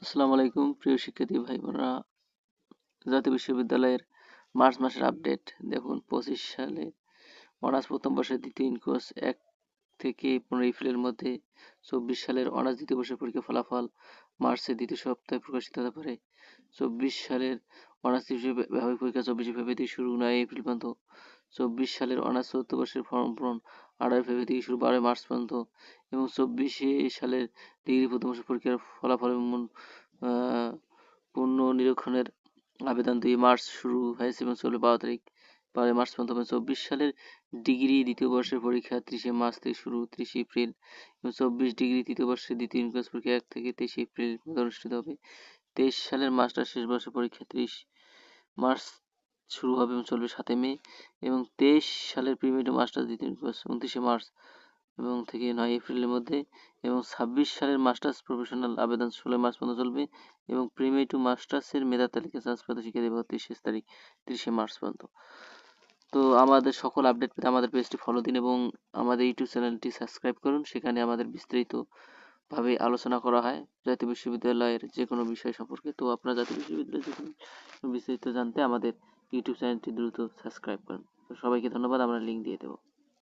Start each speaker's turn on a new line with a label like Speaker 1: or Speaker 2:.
Speaker 1: আসসালামু আলাইকুম প্রিয় শিক্ষার্থী ভাই বোনেরা। জাতীয় বিশ্ববিদ্যালয়ের মার্চ মাসের আপডেট দেখুন। 25 সালে অনার্স প্রথম বর্ষের দ্বিতীয় কোর্স 1 থেকে 15 এপ্রিলের মধ্যে, 24 সালের অনার্স দ্বিতীয় বর্ষের পরীক্ষার ফলাফল মার্চের দ্বিতীয় সপ্তাহে প্রকাশিত হতে পারে। 24 সালের অনার্স ব্যবহারিক পরীক্ষা 24 ফেব্রুয়ারি থেকে শুরু, 9 এপ্রিল পর্যন্ত। 24 সালের অনার্স চতুর্থ বর্ষের ফর্ম পূরণ 18 ফেব্রুয়ারি থেকে শুরু, 12 মার্চ পর্যন্ত। এবং 24 সালের ডিগ্রি প্রথম বর্ষের পরীক্ষার ফলাফল এবং পুনর্নিরীক্ষণের আবেদন 2 মার্চ শুরু হয়েছে এবং চলবে 12 মার্চ পর্যন্ত। 24 সালের ডিগ্রি দ্বিতীয় বর্ষের পরীক্ষা 30 মার্চ থেকে শুরু, 30 এপ্রিল এবং 24 ডিগ্রি তৃতীয় বর্ষের দ্বিতীয় কোর্স পরীক্ষা 1 থেকে 23 এপ্রিল অনুষ্ঠিত হবে। 23 সালের মাস্টার শেষ বর্ষের পরীক্ষা 30 মার্চ শুরু হবে এবং চলবে 7 মে। এবং 23 সালের প্রিমিডিয়েট মাস্টার্স দ্বিতীয় কোর্স 29 মার্চ এবং থেকে 9 এপ্রিলের মধ্যে। এবং 26 সালের মাস্টার্স প্রফেশনাল আবেদন 16 মার্চ পর্যন্ত চলবে এবং প্রিমি টু মাস্টার্সের মেধা তালিকা চান্সপ্রাপ্ত শিক্ষার্থী ভর্তির শেষ তারিখ 30 মার্চ পর্যন্ত। তো আমাদের সকল আপডেট পেতে আমাদের পেজটি ফলো দিন এবং আমাদের ইউটিউব চ্যানেলটি সাবস্ক্রাইব করুন। সেখানে আমাদের বিস্তারিতভাবে আলোচনা করা হয় জাতীয় বিশ্ববিদ্যালয়ের যে কোনো বিষয় সম্পর্কে। তো আপনারা জাতীয় বিশ্ববিদ্যালয়ের যে কোনো বিস্তারিত জানতে আমাদের ইউটিউব চ্যানেলটি দ্রুত সাবস্ক্রাইব করুন। তো সবাইকে ধন্যবাদ, আমরা লিঙ্ক দিয়ে দেবো।